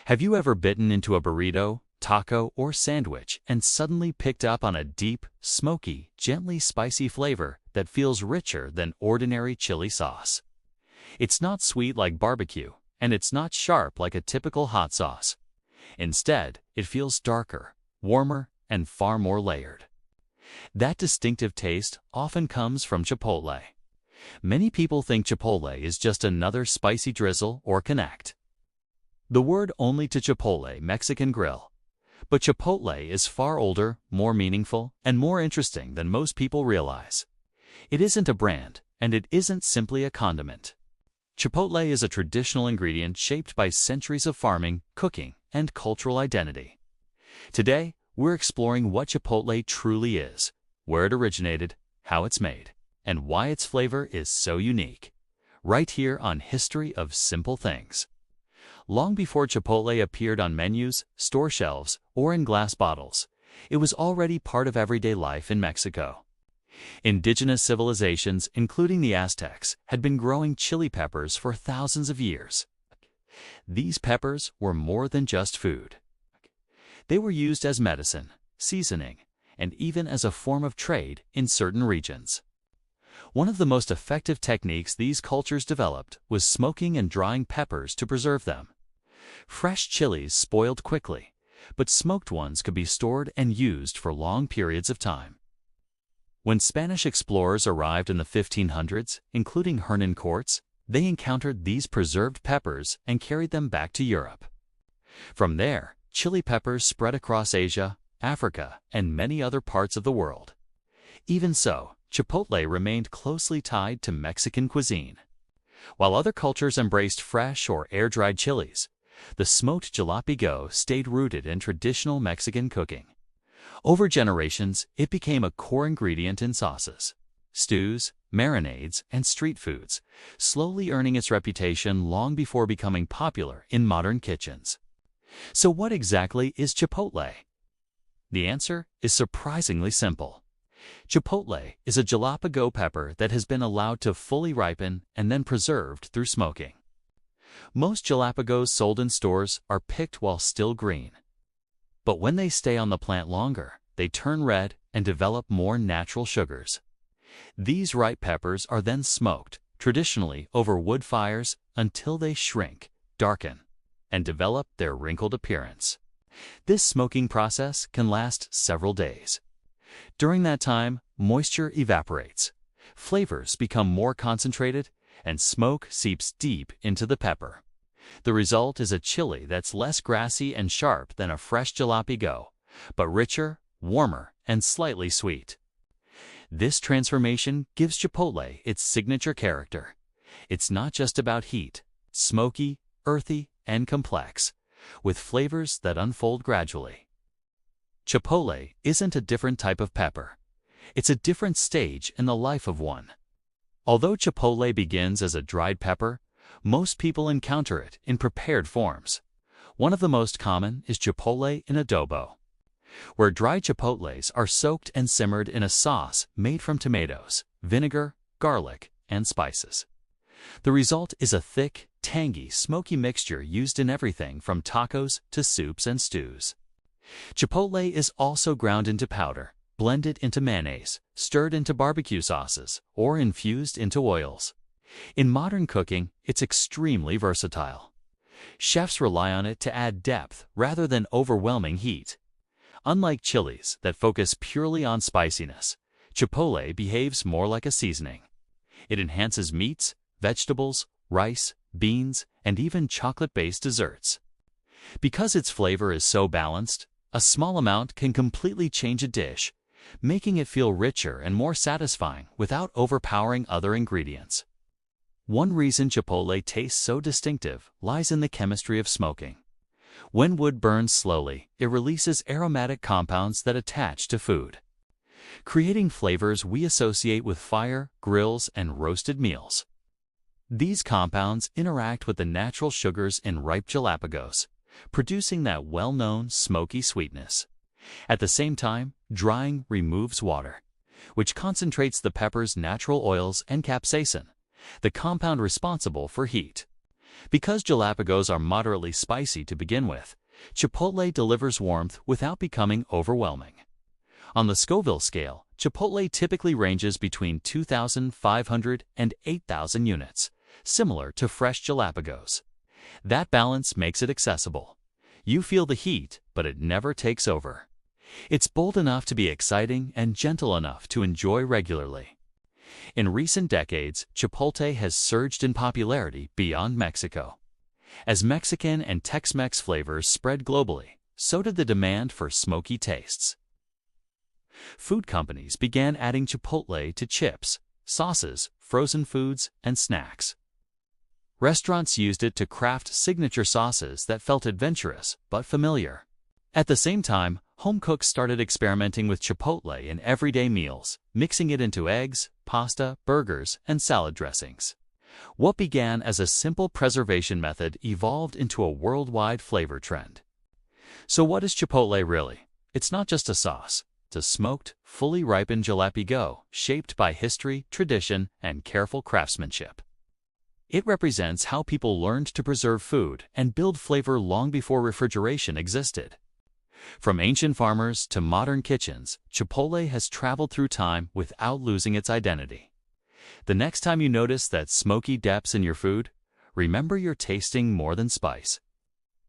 Have you ever bitten into a burrito, taco, or sandwich and suddenly picked up on a deep, smoky, gently spicy flavor that feels richer than ordinary chili sauce? It's not sweet like barbecue, and it's not sharp like a typical hot sauce. Instead, it feels darker, warmer, and far more layered. That distinctive taste often comes from Chipotle. Many people think Chipotle is just another spicy drizzle or connect the word only to Chipotle Mexican grill. But Chipotle is far older, more meaningful, and more interesting than most people realize. It isn't a brand, and it isn't simply a condiment. Chipotle is a traditional ingredient shaped by centuries of farming, cooking, and cultural identity. Today, we're exploring what Chipotle truly is, where it originated, how it's made, and why its flavor is so unique. Right here on History of Simple Things. Long before Chipotle appeared on menus, store shelves, or in glass bottles, it was already part of everyday life in Mexico. Indigenous civilizations, including the Aztecs, had been growing chili peppers for thousands of years. These peppers were more than just food. They were used as medicine, seasoning, and even as a form of trade in certain regions. One of the most effective techniques these cultures developed was smoking and drying peppers to preserve them. Fresh chilies spoiled quickly, but smoked ones could be stored and used for long periods of time. When Spanish explorers arrived in the 1500s, including Hernan Cortes, they encountered these preserved peppers and carried them back to Europe. From there, chili peppers spread across Asia, Africa, and many other parts of the world. Even so, Chipotle remained closely tied to Mexican cuisine. While other cultures embraced fresh or air-dried chilies, the smoked jalapeno stayed rooted in traditional Mexican cooking. Over generations, it became a core ingredient in sauces, stews, marinades, and street foods, slowly earning its reputation long before becoming popular in modern kitchens. So what exactly is Chipotle? The answer is surprisingly simple. Chipotle is a jalapeno pepper that has been allowed to fully ripen and then preserved through smoking. Most jalapenos sold in stores are picked while still green. But when they stay on the plant longer, they turn red and develop more natural sugars. These ripe peppers are then smoked, traditionally over wood fires, until they shrink, darken, and develop their wrinkled appearance. This smoking process can last several days. During that time, moisture evaporates, flavors become more concentrated, and smoke seeps deep into the pepper. The result is a chili that's less grassy and sharp than a fresh jalapeno, but richer, warmer, and slightly sweet. This transformation gives Chipotle its signature character. It's not just about heat, smoky, earthy, and complex, with flavors that unfold gradually. Chipotle isn't a different type of pepper. It's a different stage in the life of one. Although Chipotle begins as a dried pepper, most people encounter it in prepared forms. One of the most common is Chipotle in adobo, where dried chipotles are soaked and simmered in a sauce made from tomatoes, vinegar, garlic, and spices. The result is a thick, tangy, smoky mixture used in everything from tacos to soups and stews. Chipotle is also ground into powder, blended into mayonnaise, stirred into barbecue sauces, or infused into oils. In modern cooking, it's extremely versatile. Chefs rely on it to add depth rather than overwhelming heat. Unlike chilies that focus purely on spiciness, Chipotle behaves more like a seasoning. It enhances meats, vegetables, rice, beans, and even chocolate-based desserts. Because its flavor is so balanced, a small amount can completely change a dish, making it feel richer and more satisfying without overpowering other ingredients. One reason Chipotle tastes so distinctive lies in the chemistry of smoking. When wood burns slowly, it releases aromatic compounds that attach to food, creating flavors we associate with fire, grills, and roasted meals. These compounds interact with the natural sugars in ripe jalapenos, producing that well-known smoky sweetness. At the same time, drying removes water, which concentrates the pepper's natural oils and capsaicin, the compound responsible for heat. Because jalapenos are moderately spicy to begin with, Chipotle delivers warmth without becoming overwhelming. On the Scoville scale, Chipotle typically ranges between 2,500 and 8,000 units, similar to fresh jalapenos. That balance makes it accessible. You feel the heat, but it never takes over. It's bold enough to be exciting and gentle enough to enjoy regularly. In recent decades, Chipotle has surged in popularity beyond Mexico. As Mexican and Tex-Mex flavors spread globally, so did the demand for smoky tastes. Food companies began adding Chipotle to chips, sauces, frozen foods, and snacks. Restaurants used it to craft signature sauces that felt adventurous but familiar. At the same time, home cooks started experimenting with Chipotle in everyday meals, mixing it into eggs, pasta, burgers, and salad dressings. What began as a simple preservation method evolved into a worldwide flavor trend. So what is Chipotle really? It's not just a sauce. It's a smoked, fully ripened jalapeno shaped by history, tradition, and careful craftsmanship. It represents how people learned to preserve food and build flavor long before refrigeration existed. From ancient farmers to modern kitchens, Chipotle has traveled through time without losing its identity. The next time you notice that smoky depths in your food, remember you're tasting more than spice.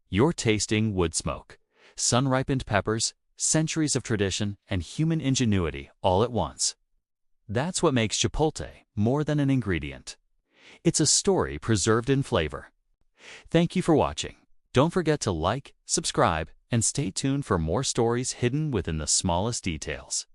You're tasting wood smoke, sun-ripened peppers, centuries of tradition, and human ingenuity all at once. That's what makes Chipotle more than an ingredient. It's a story preserved in flavor. Thank you for watching. Don't forget to like, subscribe, and stay tuned for more stories hidden within the smallest details.